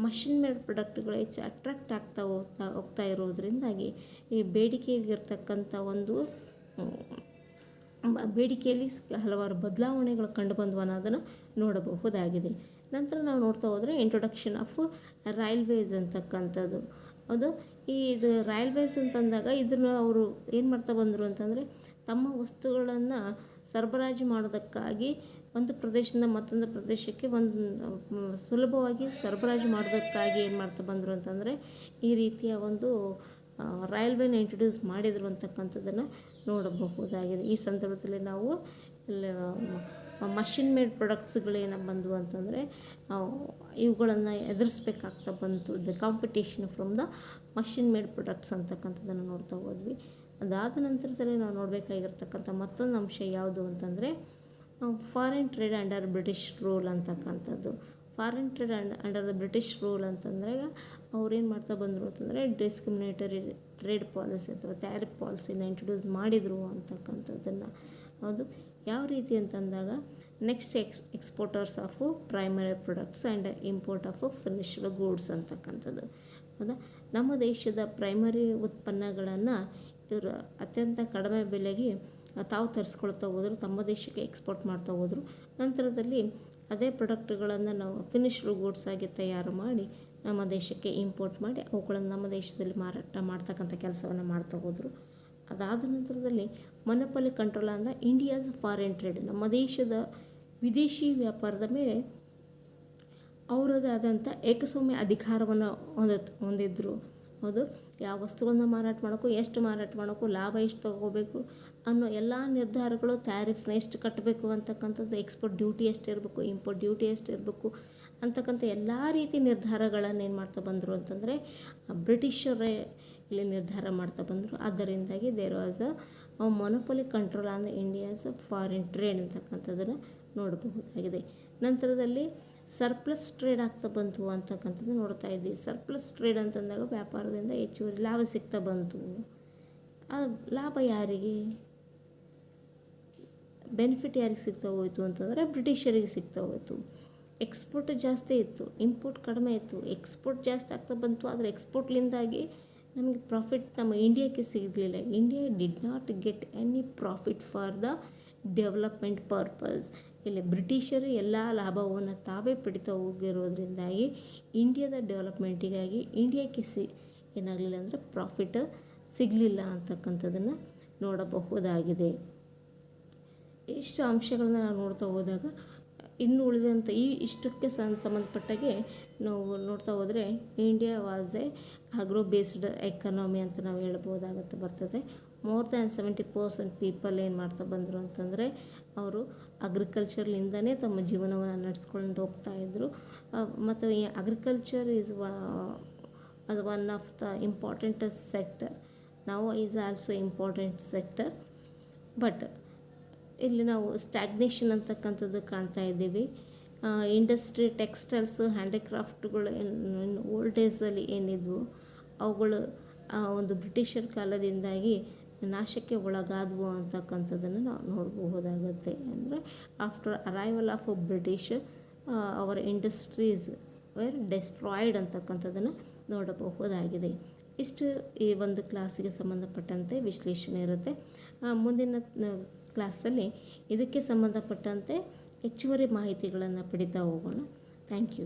ಮಷಿನ್ ಮೇಡ್ ಪ್ರಾಡಕ್ಟ್ಗಳು ಹೆಚ್ಚು ಅಟ್ರಾಕ್ಟ್ ಹೋಗ್ತಾ ಇರೋದ್ರಿಂದಾಗಿ ಈ ಬೇಡಿಕೆಯಲ್ಲಿರ್ತಕ್ಕಂಥ ಒಂದು ಬೇಡಿಕೆಯಲ್ಲಿ ಹಲವಾರು ಬದಲಾವಣೆಗಳು ಕಂಡುಬಂದವು ಅನ್ನೋದನ್ನು ನೋಡಬಹುದಾಗಿದೆ. ನಂತರ ನಾವು ನೋಡ್ತಾ ಹೋದರೆ ಇಂಟ್ರೊಡಕ್ಷನ್ ಆಫ್ ರೈಲ್ವೇಸ್ ಅಂತಕ್ಕಂಥದ್ದು. ಅದು ಇದು ರೈಲ್ವೇಸ್ ಅಂತಂದಾಗ ಇದನ್ನು ಅವರು ಏನು ಮಾಡ್ತಾ ಬಂದರು ಅಂತಂದರೆ, ತಮ್ಮ ವಸ್ತುಗಳನ್ನು ಸರಬರಾಜು ಮಾಡೋದಕ್ಕಾಗಿ ಒಂದು ಪ್ರದೇಶದಿಂದ ಮತ್ತೊಂದು ಪ್ರದೇಶಕ್ಕೆ ಸುಲಭವಾಗಿ ಸರಬರಾಜು ಮಾಡೋದಕ್ಕಾಗಿ ಏನು ಮಾಡ್ತಾ ಬಂದರು ಅಂತಂದರೆ, ಈ ರೀತಿಯ ಒಂದು ರೈಲ್ವೇನ ಇಂಟ್ರೊಡ್ಯೂಸ್ ಮಾಡಿದರು ಅಂತಕ್ಕಂಥದ್ದನ್ನು ನೋಡಬಹುದಾಗಿದೆ. ಈ ಸಂದರ್ಭದಲ್ಲಿ ನಾವು ಮಷಿನ್ ಮೇಡ್ ಪ್ರಾಡಕ್ಟ್ಸ್ಗಳೇನ ಬಂದವು ಅಂತಂದರೆ ಇವುಗಳನ್ನು ಎದುರಿಸ್ಬೇಕಾಗ್ತಾ ಬಂತು. The competition from the machine made products ಅಂತಕ್ಕಂಥದ್ದನ್ನು ನೋಡ್ತಾ ಹೋದ್ವಿ. ಅದಾದ ನಂತರದಲ್ಲಿ ನಾವು ನೋಡಬೇಕಾಗಿರ್ತಕ್ಕಂಥ ಮತ್ತೊಂದು ಅಂಶ ಯಾವುದು ಅಂತಂದರೆ foreign trade under British rule ಅಂತಕ್ಕಂಥದ್ದು. Foreign trade under the British rule ಅಂತಂದರೆ ಅವ್ರೇನು ಮಾಡ್ತಾ ಬಂದರು ಅಂತಂದರೆ ಡಿಸ್ಕ್ರಿಮಿನೇಟರಿ ಟ್ರೇಡ್ ಪಾಲಿಸಿ ಅಥವಾ ಟ್ಯಾರಿಫ್ ಪಾಲಿಸಿನ ಇಂಟ್ರೊಡ್ಯೂಸ್ ಮಾಡಿದರು ಅಂತಕ್ಕಂಥದ್ದನ್ನು. ಹೌದು, ಯಾವ ರೀತಿ ಅಂತಂದಾಗ next exporters of primary products and import of finished goods ಅಂತಕ್ಕಂಥದ್ದು. ಹೌದಾ, ನಮ್ಮ ದೇಶದ ಪ್ರೈಮರಿ ಉತ್ಪನ್ನಗಳನ್ನು ಇವರು ಅತ್ಯಂತ ಕಡಿಮೆ ಬೆಲೆಗೆ ತಾವು ತರಿಸ್ಕೊಳ್ತಾ ಹೋದರು, ತಮ್ಮ ದೇಶಕ್ಕೆ ಎಕ್ಸ್ಪೋರ್ಟ್ ಮಾಡ್ತಾ ಹೋದರು. ನಂತರದಲ್ಲಿ ಅದೇ ಪ್ರಾಡಕ್ಟ್ಗಳನ್ನು ನಾವು ಫಿನಿಶ್ಡ್ ಗೂಡ್ಸ್ ಆಗಿ ತಯಾರು ಮಾಡಿ ನಮ್ಮ ದೇಶಕ್ಕೆ ಇಂಪೋರ್ಟ್ ಮಾಡಿ ಅವುಗಳನ್ನು ನಮ್ಮ ದೇಶದಲ್ಲಿ ಮಾರಾಟ ಮಾಡ್ತಕ್ಕಂಥ ಕೆಲಸವನ್ನು ಮಾಡ್ತಾ ಹೋದರು. ಅದಾದ ನಂತರದಲ್ಲಿ ಮೊನೊಪೊಲಿ ಕಂಟ್ರೋಲ್ ಅಂದ ಇಂಡಿಯಾಸ್ ಫಾರಿನ್ ಟ್ರೇಡ್, ನಮ್ಮ ದೇಶದ ವಿದೇಶಿ ವ್ಯಾಪಾರದ ಮೇಲೆ ಅವರದೇ ಆದಂಥ ಏಕಸ್ವಾಮ್ಯ ಅಧಿಕಾರವನ್ನು ಹೊಂದಿದ್ರು. ಹೌದು, ಯಾವ ವಸ್ತುಗಳನ್ನು ಮಾರಾಟ ಮಾಡೋಕ್ಕೂ, ಎಷ್ಟು ಮಾರಾಟ ಮಾಡೋಕ್ಕೂ, ಲಾಭ ಎಷ್ಟು ತೊಗೋಬೇಕು ಅನ್ನೋ ಎಲ್ಲ ನಿರ್ಧಾರಗಳು, ಟ್ಯಾರಿಫ್ನ ಎಷ್ಟು ಕಟ್ಟಬೇಕು ಅಂತಕ್ಕಂಥದ್ದು, ಎಕ್ಸ್ಪೋರ್ಟ್ ಡ್ಯೂಟಿ ಎಷ್ಟು ಇರಬೇಕು, ಇಂಪೋರ್ಟ್ ಡ್ಯೂಟಿ ಎಷ್ಟು ಇರಬೇಕು ಅಂತಕ್ಕಂಥ ಎಲ್ಲ ರೀತಿ ನಿರ್ಧಾರಗಳನ್ನು ಏನು ಮಾಡ್ತಾ ಬಂದರು ಅಂತಂದರೆ ಬ್ರಿಟಿಷರೇ ಇಲ್ಲಿ ನಿರ್ಧಾರ ಮಾಡ್ತಾ ಬಂದರು. ಅದರಿಂದಾಗಿ there was a monopoly control on the India's foreign trade ಅಂತಕ್ಕಂಥದ್ದನ್ನು ನೋಡಬಹುದಾಗಿದೆ. ನಂತರದಲ್ಲಿ ಸರ್ಪ್ಲಸ್ ಟ್ರೇಡ್ ಆಗ್ತಾ ಬಂತು ಅಂತಕ್ಕಂಥದ್ದು ನೋಡ್ತಾ ಇದ್ದೀವಿ. ಸರ್ಪ್ಲಸ್ ಟ್ರೇಡ್ ಅಂತಂದಾಗ ವ್ಯಾಪಾರದಿಂದ ಹೆಚ್ಚುವರಿ ಲಾಭ ಸಿಗ್ತಾ ಬಂತು. ಆ ಲಾಭ ಯಾರಿಗೆ? ಬೆನಿಫಿಟ್ ಯಾರಿಗೆ ಸಿಗ್ತಾ ಹೋಯಿತು ಅಂತಂದರೆ ಬ್ರಿಟಿಷರಿಗೆ ಸಿಗ್ತಾ ಹೋಯಿತು. ಎಕ್ಸ್ಪೋರ್ಟ್ ಜಾಸ್ತಿ ಇತ್ತು, ಇಂಪೋರ್ಟ್ ಕಡಿಮೆ ಇತ್ತು. ಎಕ್ಸ್ಪೋರ್ಟ್ ಜಾಸ್ತಿ ಆಗ್ತಾ ಬಂತು, ಆದರೆ ಎಕ್ಸ್ಪೋರ್ಟ್ಲಿಂದಾಗಿ ನಮಗೆ ಪ್ರಾಫಿಟ್ ನಮ್ಮ ಇಂಡಿಯಾಕ್ಕೆ ಸಿಗಲಿಲ್ಲ. India did not get any profit for the development purpose. ಇಲ್ಲಿ ಬ್ರಿಟಿಷರು ಎಲ್ಲ ಲಾಭವನ್ನು ತಾವೇ ಪಡಿತಾ ಹೋಗಿರೋದ್ರಿಂದಾಗಿ ಇಂಡಿಯಾದ ಡೆವಲಪ್ಮೆಂಟಿಗಾಗಿ ಇಂಡಿಯಾಕ್ಕೆ ಏನಾಗಲಿಲ್ಲ ಅಂದರೆ ಪ್ರಾಫಿಟ್ ಸಿಗಲಿಲ್ಲ ಅಂತಕ್ಕಂಥದ್ದನ್ನು ನೋಡಬಹುದಾಗಿದೆ. ಇಷ್ಟು ಅಂಶಗಳನ್ನ ನಾವು ನೋಡ್ತಾ ಹೋದಾಗ ಇನ್ನು ಉಳಿದಂಥ ಇಷ್ಟಕ್ಕೆ ಸಂಬಂಧಪಟ್ಟಾಗೆ ನಾವು ನೋಡ್ತಾ ಹೋದರೆ India was A agro based economy ಅಂತ ನಾವು ಹೇಳ್ಬೋದಾಗುತ್ತೆ ಬರ್ತದೆ. ಮೋರ್ ದ್ಯಾನ್ 70% ಪೀಪಲ್ ಏನು ಮಾಡ್ತಾ ಬಂದರು ಅಂತಂದರೆ ಅವರು ಅಗ್ರಿಕಲ್ಚರ್ಲಿಂದನೇ ತಮ್ಮ ಜೀವನವನ್ನು ನಡೆಸ್ಕೊಂಡು ಹೋಗ್ತಾಯಿದ್ರು. ಮತ್ತು ಈ agriculture is as one of the important sector, now is also important sector, but ಇಲ್ಲಿ ನಾವು ಸ್ಟ್ಯಾಗ್ನೇಷನ್ ಅಂತಕ್ಕಂಥದ್ದು ಕಾಣ್ತಾ ಇದ್ದೀವಿ. ಇಂಡಸ್ಟ್ರಿ, ಟೆಕ್ಸ್ಟೈಲ್ಸ್, ಹ್ಯಾಂಡಿಕ್ರಾಫ್ಟ್ಗಳು ಏನು ಓಲ್ಡ್ ಡೇಸಲ್ಲಿ ಏನಿದ್ವು ಅವುಗಳು ಒಂದು ಬ್ರಿಟಿಷರ್ ಕಾಲದಿಂದಾಗಿ ನಾಶಕ್ಕೆ ಒಳಗಾದವು ಅಂತಕ್ಕಂಥದ್ದನ್ನು ನಾವು ನೋಡಬಹುದಾಗುತ್ತೆ. ಅಂದರೆ after arrival of British our industries were destroyed ಅಂತಕ್ಕಂಥದ್ದನ್ನು ನೋಡಬಹುದಾಗಿದೆ. ಇಷ್ಟು ಈ ಒಂದು ಕ್ಲಾಸಿಗೆ ಸಂಬಂಧಪಟ್ಟಂತೆ ವಿಶ್ಲೇಷಣೆ ಇರುತ್ತೆ. ಮುಂದಿನ ಕ್ಲಾಸಲ್ಲಿ ಇದಕ್ಕೆ ಸಂಬಂಧಪಟ್ಟಂತೆ ಹೆಚ್ಚುವರಿ ಮಾಹಿತಿಗಳನ್ನು ಪಡಿತಾ ಹೋಗೋಣ. Thank you.